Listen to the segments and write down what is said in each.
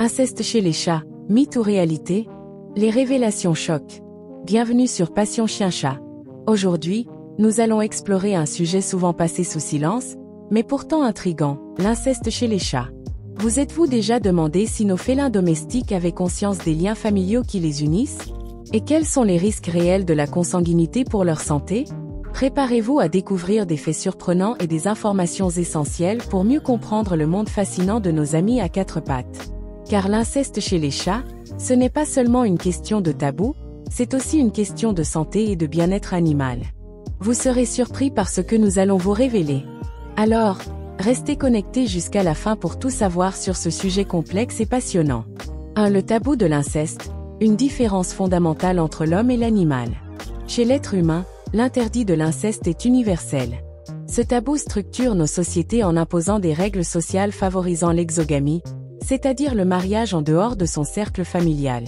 Inceste chez les chats, mythe ou réalité? Les révélations choquent. Bienvenue sur Passion Chien-Chat. Aujourd'hui, nous allons explorer un sujet souvent passé sous silence, mais pourtant intrigant, l'inceste chez les chats. Vous êtes-vous déjà demandé si nos félins domestiques avaient conscience des liens familiaux qui les unissent? Et quels sont les risques réels de la consanguinité pour leur santé? Préparez-vous à découvrir des faits surprenants et des informations essentielles pour mieux comprendre le monde fascinant de nos amis à quatre pattes. Car l'inceste chez les chats, ce n'est pas seulement une question de tabou, c'est aussi une question de santé et de bien-être animal. Vous serez surpris par ce que nous allons vous révéler. Alors, restez connectés jusqu'à la fin pour tout savoir sur ce sujet complexe et passionnant. 1. Le tabou de l'inceste, une différence fondamentale entre l'homme et l'animal. Chez l'être humain, l'interdit de l'inceste est universel. Ce tabou structure nos sociétés en imposant des règles sociales favorisant l'exogamie, c'est-à-dire le mariage en dehors de son cercle familial.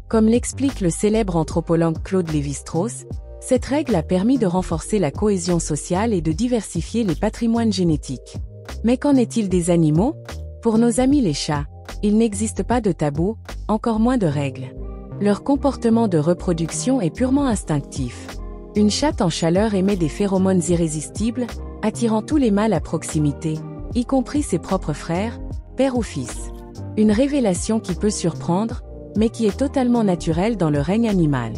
Comme l'explique le célèbre anthropologue Claude Lévi-Strauss, cette règle a permis de renforcer la cohésion sociale et de diversifier les patrimoines génétiques. Mais qu'en est-il des animaux? Pour nos amis les chats, il n'existe pas de tabou, encore moins de règles. Leur comportement de reproduction est purement instinctif. Une chatte en chaleur émet des phéromones irrésistibles, attirant tous les mâles à proximité, y compris ses propres frères, père ou fils. Une révélation qui peut surprendre, mais qui est totalement naturelle dans le règne animal.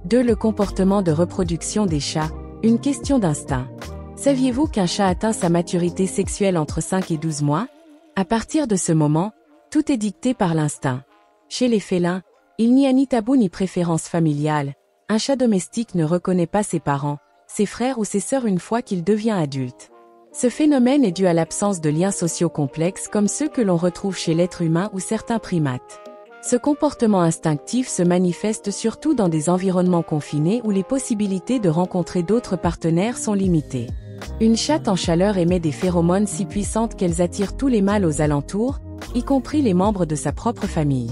2. Le comportement de reproduction des chats, une question d'instinct. Saviez-vous qu'un chat atteint sa maturité sexuelle entre 5 et 12 mois? À partir de ce moment, tout est dicté par l'instinct. Chez les félins, il n'y a ni tabou ni préférence familiale. Un chat domestique ne reconnaît pas ses parents, ses frères ou ses sœurs une fois qu'il devient adulte. Ce phénomène est dû à l'absence de liens sociaux complexes comme ceux que l'on retrouve chez l'être humain ou certains primates. Ce comportement instinctif se manifeste surtout dans des environnements confinés où les possibilités de rencontrer d'autres partenaires sont limitées. Une chatte en chaleur émet des phéromones si puissantes qu'elles attirent tous les mâles aux alentours, y compris les membres de sa propre famille.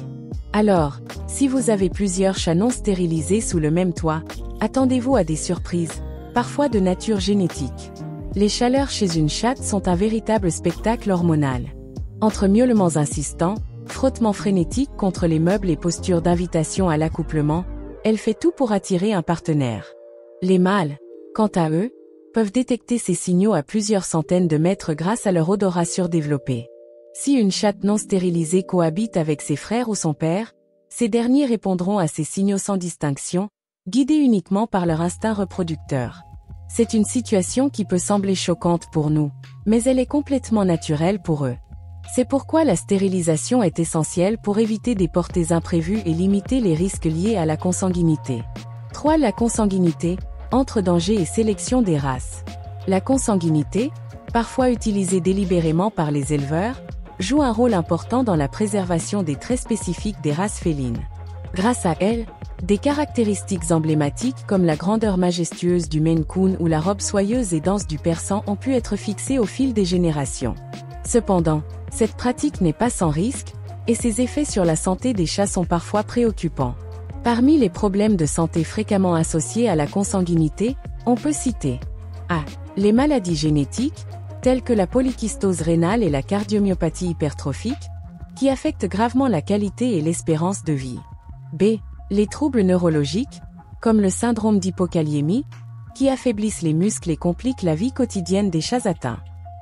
Alors, si vous avez plusieurs chats non stérilisés sous le même toit, attendez-vous à des surprises, parfois de nature génétique. Les chaleurs chez une chatte sont un véritable spectacle hormonal. Entre miaulements insistants, frottements frénétiques contre les meubles et postures d'invitation à l'accouplement, elle fait tout pour attirer un partenaire. Les mâles, quant à eux, peuvent détecter ces signaux à plusieurs centaines de mètres grâce à leur odorat surdéveloppé. Si une chatte non stérilisée cohabite avec ses frères ou son père, ces derniers répondront à ces signaux sans distinction, guidés uniquement par leur instinct reproducteur. C'est une situation qui peut sembler choquante pour nous, mais elle est complètement naturelle pour eux. C'est pourquoi la stérilisation est essentielle pour éviter des portées imprévues et limiter les risques liés à la consanguinité. 3. La consanguinité, entre danger et sélection des races. La consanguinité, parfois utilisée délibérément par les éleveurs, joue un rôle important dans la préservation des traits spécifiques des races félines. Grâce à elle, des caractéristiques emblématiques comme la grandeur majestueuse du Maine Coon ou la robe soyeuse et dense du Persan ont pu être fixées au fil des générations. Cependant, cette pratique n'est pas sans risque, et ses effets sur la santé des chats sont parfois préoccupants. Parmi les problèmes de santé fréquemment associés à la consanguinité, on peut citer A. Les maladies génétiques, telles que la polykystose rénale et la cardiomyopathie hypertrophique, qui affectent gravement la qualité et l'espérance de vie. B. Les troubles neurologiques, comme le syndrome d'hypokaliémie, qui affaiblissent les muscles et compliquent la vie quotidienne des chats atteints.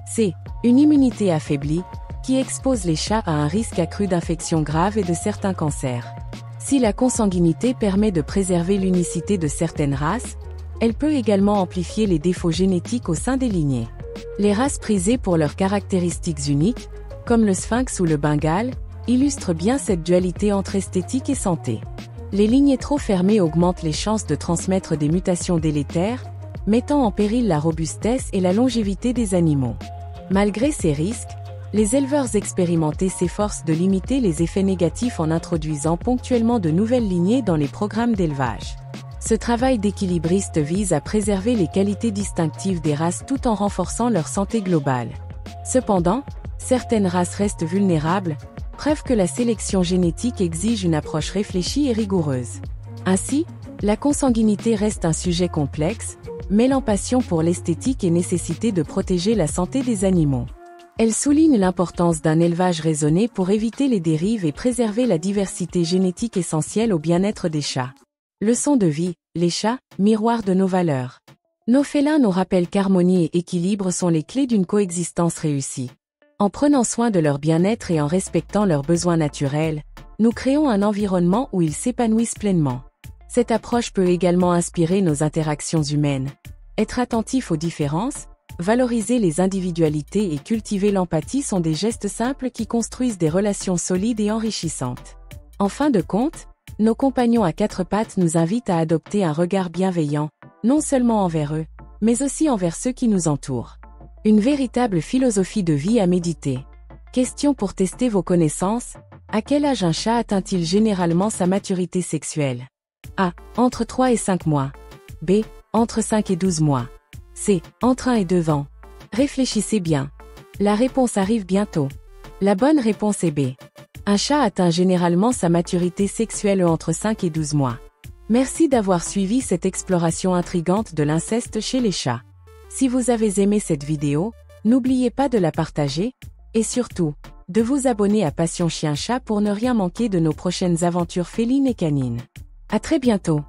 C. Une immunité affaiblie, qui expose les chats à un risque accru d'infections graves et de certains cancers. Si la consanguinité permet de préserver l'unicité de certaines races, elle peut également amplifier les défauts génétiques au sein des lignées. Les races prisées pour leurs caractéristiques uniques, comme le sphinx ou le bengale, illustrent bien cette dualité entre esthétique et santé. Les lignées trop fermées augmentent les chances de transmettre des mutations délétères, mettant en péril la robustesse et la longévité des animaux. Malgré ces risques, les éleveurs expérimentés s'efforcent de limiter les effets négatifs en introduisant ponctuellement de nouvelles lignées dans les programmes d'élevage. Ce travail d'équilibriste vise à préserver les qualités distinctives des races tout en renforçant leur santé globale. Cependant, certaines races restent vulnérables, preuve que la sélection génétique exige une approche réfléchie et rigoureuse. Ainsi, la consanguinité reste un sujet complexe, mêlant passion pour l'esthétique et nécessité de protéger la santé des animaux. Elle souligne l'importance d'un élevage raisonné pour éviter les dérives et préserver la diversité génétique essentielle au bien-être des chats. Leçon de vie, les chats, miroir de nos valeurs. Nos félins nous rappellent qu'harmonie et équilibre sont les clés d'une coexistence réussie. En prenant soin de leur bien-être et en respectant leurs besoins naturels, nous créons un environnement où ils s'épanouissent pleinement. Cette approche peut également inspirer nos interactions humaines. Être attentif aux différences, valoriser les individualités et cultiver l'empathie sont des gestes simples qui construisent des relations solides et enrichissantes. En fin de compte, nos compagnons à quatre pattes nous invitent à adopter un regard bienveillant, non seulement envers eux, mais aussi envers ceux qui nous entourent. Une véritable philosophie de vie à méditer. Question pour tester vos connaissances. À quel âge un chat atteint-il généralement sa maturité sexuelle? A. Entre 3 et 5 mois. B. Entre 5 et 12 mois. C. Entre 1 et 2 ans. Réfléchissez bien. La réponse arrive bientôt. La bonne réponse est B. Un chat atteint généralement sa maturité sexuelle entre 5 et 12 mois. Merci d'avoir suivi cette exploration intrigante de l'inceste chez les chats. Si vous avez aimé cette vidéo, n'oubliez pas de la partager, et surtout, de vous abonner à Passion Chien Chat pour ne rien manquer de nos prochaines aventures félines et canines. À très bientôt.